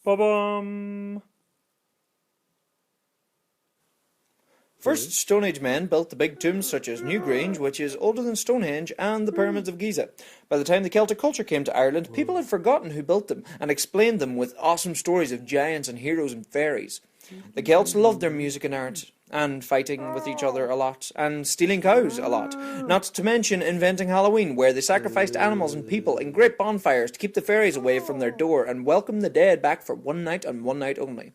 Ba-bum. First Stone Age men built the big tombs such as Newgrange, which is older than Stonehenge, and the pyramids of Giza. By the time the Celtic culture came to Ireland, people had forgotten who built them and explained them with awesome stories of giants and heroes and fairies. The Celts loved their music and art, and fighting with each other a lot, and stealing cows a lot. Not to mention inventing Halloween, where they sacrificed animals and people in great bonfires to keep the fairies away from their door and welcome the dead back for one night and one night only.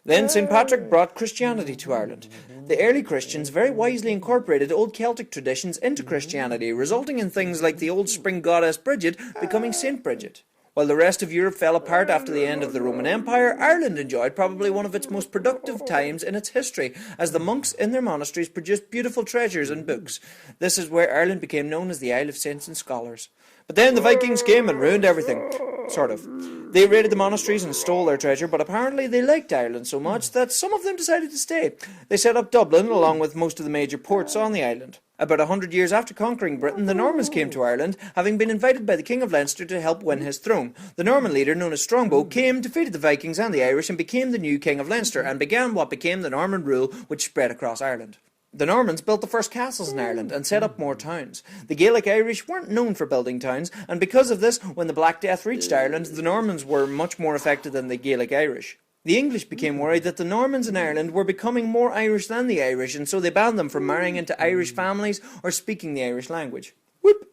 Then St. Patrick brought Christianity to Ireland. The early Christians very wisely incorporated old Celtic traditions into Christianity, resulting in things like the old spring goddess Bridget becoming Saint Bridget. While the rest of Europe fell apart after the end of the Roman Empire, Ireland enjoyed probably one of its most productive times in its history, as the monks in their monasteries produced beautiful treasures and books. This is where Ireland became known as the Isle of Saints and Scholars. But then the Vikings came and ruined everything. Sort of. They raided the monasteries and stole their treasure, but apparently they liked Ireland so much that some of them decided to stay. They set up Dublin, along with most of the major ports on the island. About 100 years after conquering Britain, the Normans came to Ireland, having been invited by the King of Leinster to help win his throne. The Norman leader, known as Strongbow, came, defeated the Vikings and the Irish, and became the new King of Leinster, and began what became the Norman rule, which spread across Ireland. The Normans built the first castles in Ireland and set up more towns. The Gaelic Irish weren't known for building towns, and because of this, when the Black Death reached Ireland, the Normans were much more affected than the Gaelic Irish. The English became worried that the Normans in Ireland were becoming more Irish than the Irish, and so they banned them from marrying into Irish families or speaking the Irish language. Whoop!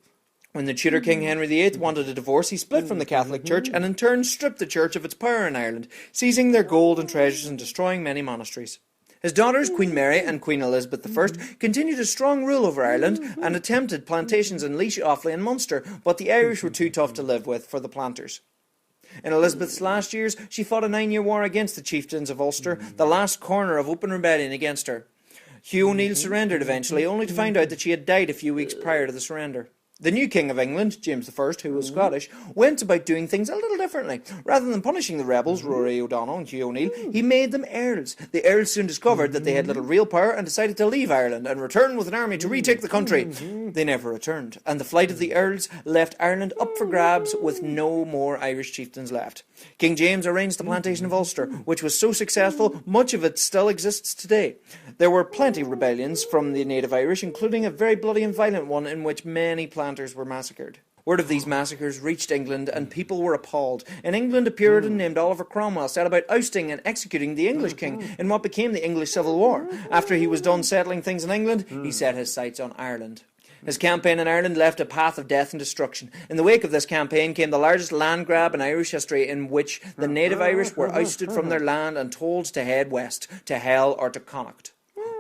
When the Tudor King Henry VIII wanted a divorce, he split from the Catholic Church and in turn stripped the Church of its power in Ireland, seizing their gold and treasures and destroying many monasteries. His daughters, Queen Mary and Queen Elizabeth I, continued a strong rule over Ireland and attempted plantations in Laois, Offaly and Munster, but the Irish were too tough to live with for the planters. In Elizabeth's last years, she fought a 9-year war against the chieftains of Ulster, the last corner of open rebellion against her. Hugh O'Neill surrendered eventually, only to find out that she had died a few weeks prior to the surrender. The new King of England, James I, who was Scottish, went about doing things a little differently. Rather than punishing the rebels, Rory O'Donnell and Hugh O'Neill, he made them earls. The earls soon discovered that they had little real power and decided to leave Ireland and return with an army to retake the country. They never returned, and the flight of the earls left Ireland up for grabs with no more Irish chieftains left. King James arranged the plantation of Ulster, which was so successful, much of it still exists today. There were plenty of rebellions from the native Irish, including a very bloody and violent one in which many planters were massacred. Word of these massacres reached England, and people were appalled. In England, a Puritan named Oliver Cromwell set about ousting and executing the English king in what became the English Civil War. After he was done settling things in England, he set his sights on Ireland. His campaign in Ireland left a path of death and destruction. In the wake of this campaign came the largest land grab in Irish history, in which the native Irish were ousted from their land and told to head west, to Hell or to Connacht.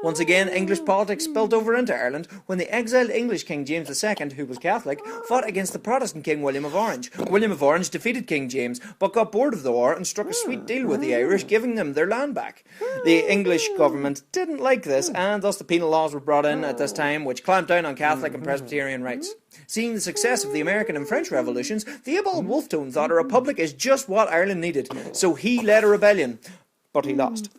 Once again, English politics spilled over into Ireland when the exiled English King James II, who was Catholic, fought against the Protestant King William of Orange. William of Orange defeated King James, but got bored of the war and struck a sweet deal with the Irish, giving them their land back. The English government didn't like this, and thus the penal laws were brought in at this time, which clamped down on Catholic and Presbyterian rights. Seeing the success of the American and French revolutions, Theobald Wolfe thought a republic is just what Ireland needed, so he led a rebellion, but he lost.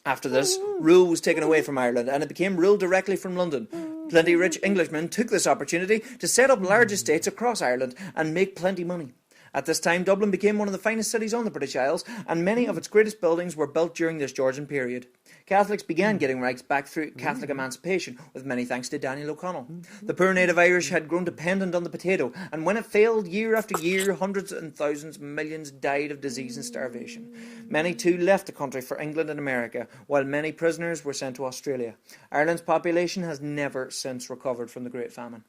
After this, rule was taken away from Ireland, and it became ruled directly from London. Plenty rich Englishmen took this opportunity to set up large estates across Ireland and make plenty money. At this time, Dublin became one of the finest cities on the British Isles, and many of its greatest buildings were built during this Georgian period. Catholics began getting rights back through Catholic emancipation, with many thanks to Daniel O'Connell. The poor native Irish had grown dependent on the potato, and when it failed year after year, hundreds and thousands, millions died of disease and starvation. Many too left the country for England and America, while many prisoners were sent to Australia. Ireland's population has never since recovered from the Great Famine.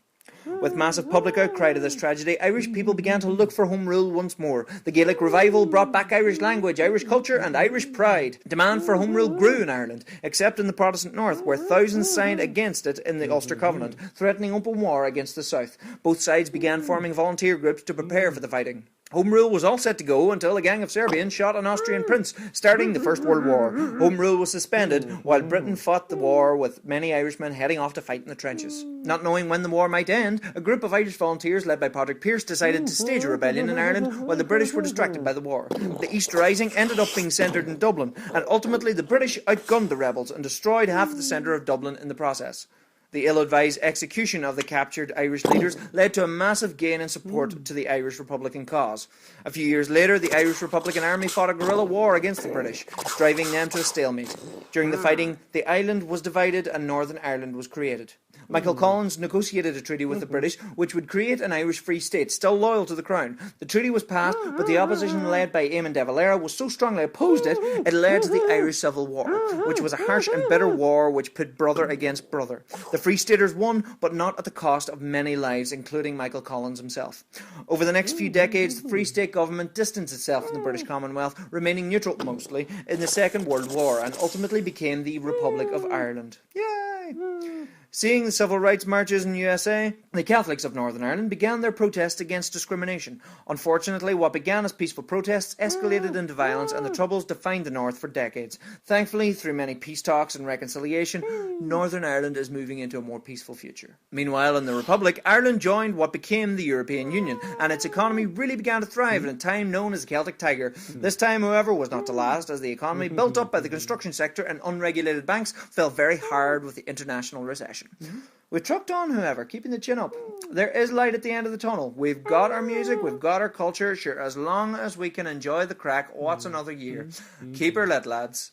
With massive public outcry to this tragedy, Irish people began to look for home rule once more. The Gaelic revival brought back Irish language, Irish culture and Irish pride. Demand for home rule grew in Ireland, except in the Protestant north, where thousands signed against it in the Ulster Covenant, threatening open war against the south. Both sides began forming volunteer groups to prepare for the fighting. Home rule was all set to go until a gang of Serbians shot an Austrian prince, starting the First World War. Home rule was suspended while Britain fought the war, with many Irishmen heading off to fight in the trenches. Not knowing when the war might end, a group of Irish volunteers led by Patrick Pearse decided to stage a rebellion in Ireland while the British were distracted by the war. The Easter Rising ended up being centred in Dublin, and ultimately the British outgunned the rebels and destroyed half of the centre of Dublin in the process. The ill-advised execution of the captured Irish leaders led to a massive gain in support to the Irish Republican cause. A few years later, the Irish Republican Army fought a guerrilla war against the British, driving them to a stalemate. During the fighting, the island was divided and Northern Ireland was created. Michael Collins negotiated a treaty with the British, which would create an Irish Free State, still loyal to the Crown. The treaty was passed, but the opposition led by Eamon de Valera was so strongly opposed it led to the Irish Civil War, which was a harsh and bitter war which pit brother against brother. The Free Staters won, but not at the cost of many lives, including Michael Collins himself. Over the next few decades, the Free State government distanced itself from the British Commonwealth, remaining neutral mostly in the Second World War, and ultimately became the Republic of Ireland. Yay! Seeing the civil rights marches in the USA, the Catholics of Northern Ireland began their protests against discrimination. Unfortunately, what began as peaceful protests escalated into violence, and the Troubles defined the North for decades. Thankfully, through many peace talks and reconciliation, Northern Ireland is moving into a more peaceful future. Meanwhile, in the Republic, Ireland joined what became the European Union, and its economy really began to thrive in a time known as the Celtic Tiger. This time, however, was not to last, as the economy built up by the construction sector and unregulated banks fell very hard with the international recession. We've trucked on, however, keeping the chin up. There is light at the end of the tunnel. We've got our music, we've got our culture. Sure, as long as we can enjoy the crack, what's another year? Keep her lit, lads.